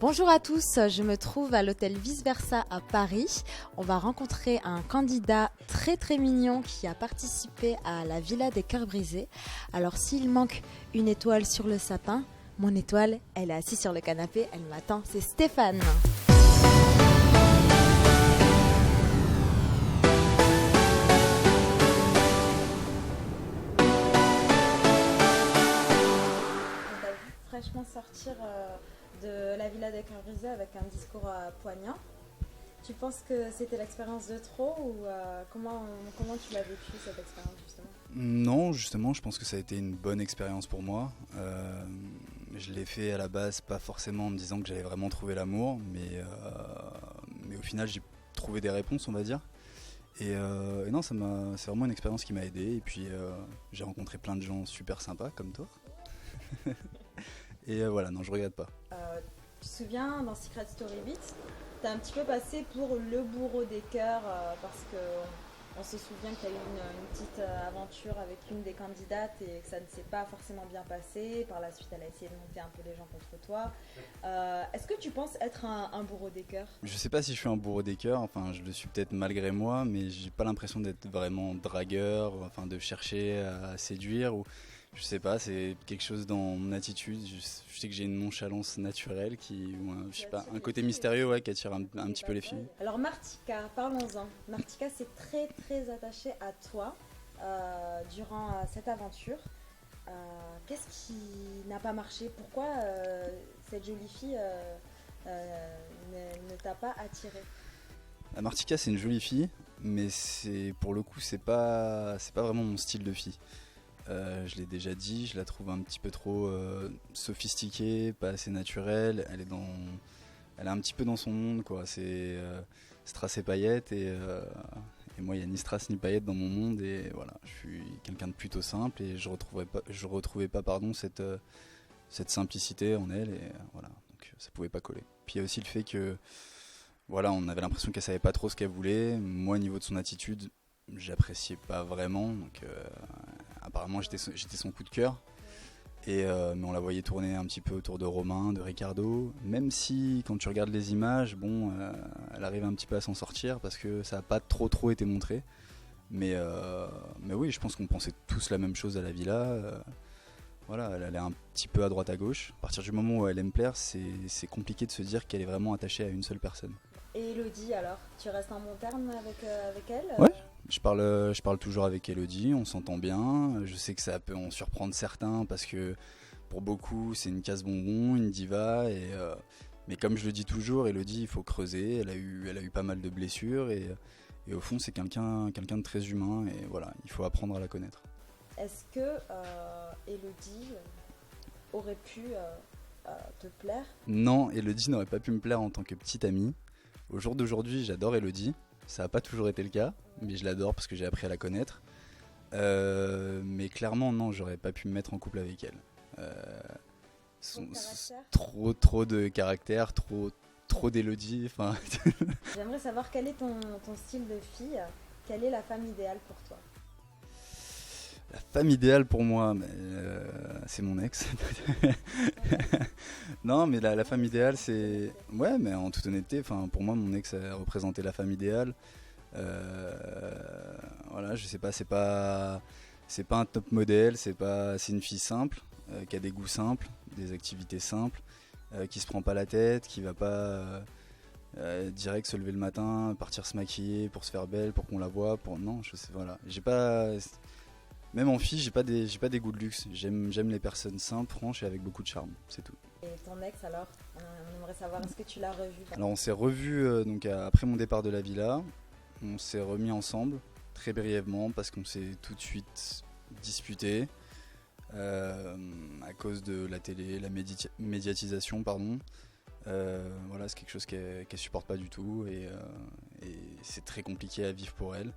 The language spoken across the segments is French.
Bonjour à tous, je me trouve à l'hôtel Vice Versa à Paris. On va rencontrer un candidat très très mignon qui a participé à la Villa des Cœurs Brisés. Alors s'il manque une étoile sur le sapin, mon étoile, elle est assise sur le canapé, elle m'attend, c'est Stéphane. On t'a vu fraîchement sortir de la Villa des Cœurs Brisés avec un discours poignant. Tu penses que c'était l'expérience de trop ou comment tu l'as vécu cette expérience justement? Non, justement, je pense que ça a été une bonne expérience pour moi. Je l'ai fait à la base, pas forcément en me disant que j'allais vraiment trouver l'amour, mais au final, j'ai trouvé des réponses, on va dire. Et non, c'est vraiment une expérience qui m'a aidé. Et puis, j'ai rencontré plein de gens super sympas, comme toi. Et voilà, non, je regrette pas. Tu te souviens, dans Secret Story 8, t'as un petit peu passé pour le bourreau des cœurs parce que on se souvient que tu as eu une petite aventure avec une des candidates et que ça ne s'est pas forcément bien passé. Par la suite, elle a essayé de monter un peu les gens contre toi. Est-ce que tu penses être un bourreau des cœurs? Je sais pas si je suis un bourreau des cœurs, enfin je le suis peut-être malgré moi, mais j'ai pas l'impression d'être vraiment dragueur, enfin de chercher à séduire, ou je sais pas, c'est quelque chose dans mon attitude. Je sais que j'ai une nonchalance naturelle ou je sais pas, un côté mystérieux, ouais, qui attire un petit peu les filles. Alors Martika, parlons-en. Martika s'est très très attachée à toi durant cette aventure. Qu'est-ce qui n'a pas marché? Pourquoi cette jolie fille ne t'a pas attiré? Martika, c'est une jolie fille, mais pour le coup c'est pas vraiment mon style de fille. Je l'ai déjà dit, je la trouve un petit peu trop sophistiquée, pas assez naturelle. Elle est un petit peu dans son monde, quoi. C'est strass et paillettes, et moi il y a ni strass ni paillettes dans mon monde, et voilà, je suis quelqu'un de plutôt simple, et je retrouvais pas pardon cette simplicité en elle, et voilà, donc ça pouvait pas coller. Puis il y a aussi le fait que voilà, on avait l'impression qu'elle savait pas trop ce qu'elle voulait. Moi, au niveau de son attitude, j'appréciais pas vraiment, donc apparemment j'étais son coup de cœur. Mais on la voyait tourner un petit peu autour de Romain, de Ricardo, même si quand tu regardes les images, bon, elle arrive un petit peu à s'en sortir parce que ça n'a pas trop été montré. Mais oui, je pense qu'on pensait tous la même chose à la villa. Voilà, elle allait un petit peu à droite à gauche. À partir du moment où elle aime plaire, c'est compliqué de se dire qu'elle est vraiment attachée à une seule personne. Et Elodie alors, tu restes en bon terme avec elle? Ouais, je parle toujours avec Elodie, on s'entend bien. Je sais que ça peut en surprendre certains parce que pour beaucoup c'est une casse-bonbon, une diva. Mais comme je le dis toujours, Elodie, il faut creuser. Elle a eu pas mal de blessures, et au fond c'est quelqu'un de très humain, et voilà, il faut apprendre à la connaître. Est-ce que Elodie aurait pu te plaire? Non, Elodie n'aurait pas pu me plaire en tant que petite amie. Au jour d'aujourd'hui, j'adore Elodie. Ça n'a pas toujours été le cas, mais je l'adore parce que j'ai appris à la connaître. Mais clairement, non, j'aurais pas pu me mettre en couple avec elle. Trop de caractère, trop d'Elodie. Enfin, J'aimerais savoir quel est ton style de fille, quelle est la femme idéale pour toi? la femme idéale pour moi, c'est mon ex. Non, mais la femme idéale, c'est... Ouais, mais en toute honnêteté, pour moi, mon ex a représenté la femme idéale. Voilà, je sais pas, c'est pas un top modèle, c'est une fille simple, qui a des goûts simples, des activités simples, qui se prend pas la tête, qui va pas direct se lever le matin, partir se maquiller pour se faire belle, pour qu'on la voie, non, je sais, voilà, j'ai pas... Même en fille, j'ai pas des goûts de luxe. J'aime les personnes simples, franches et avec beaucoup de charme, c'est tout. Et ton ex alors, on aimerait savoir, est-ce que tu l'as revu? Alors on s'est revus donc après mon départ de la villa. On s'est remis ensemble très brièvement parce qu'on s'est tout de suite disputé à cause de la télé, la médiatisation, pardon. Voilà, c'est quelque chose qu'elle supporte pas du tout, et c'est très compliqué à vivre pour elle.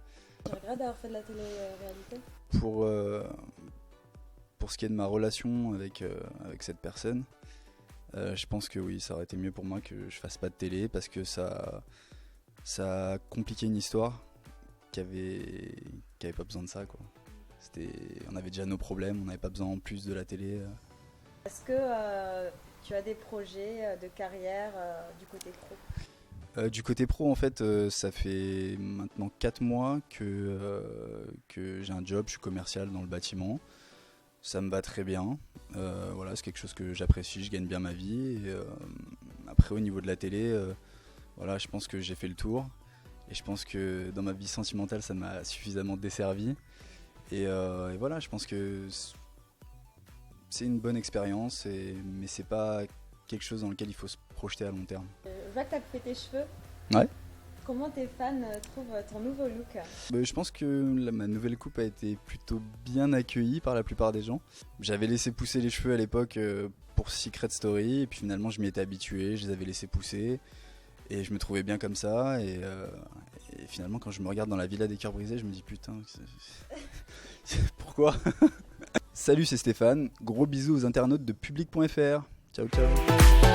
Tu regrettes d'avoir fait de la télé-réalité? Pour ce qui est de ma relation avec cette personne, je pense que oui, ça aurait été mieux pour moi que je fasse pas de télé, parce que ça a compliqué une histoire qui avait pas besoin de ça, quoi. On avait déjà nos problèmes, on n'avait pas besoin en plus de la télé. Est-ce que tu as des projets de carrière du côté pro? Du côté pro, en fait, ça fait maintenant 4 mois que j'ai un job, je suis commercial dans le bâtiment. Ça me va très bien. Voilà, c'est quelque chose que j'apprécie, je gagne bien ma vie. Et, après, au niveau de la télé, voilà, je pense que j'ai fait le tour. Et je pense que dans ma vie sentimentale, ça m'a suffisamment desservi. Et voilà, je pense que c'est une bonne expérience, mais c'est pas quelque chose dans lequel il faut se projeter à long terme. Je vois que tu as coupé tes cheveux. Ouais. Comment tes fans trouvent ton nouveau look? Je pense que ma nouvelle coupe a été plutôt bien accueillie par la plupart des gens. J'avais laissé pousser les cheveux à l'époque pour Secret Story, et puis finalement je m'y étais habitué, je les avais laissés pousser, et je me trouvais bien comme ça. Et finalement, quand je me regarde dans la villa des cœurs brisés, je me dis putain, pourquoi? Salut, c'est Stéphane, gros bisous aux internautes de public.fr. Ciao ciao.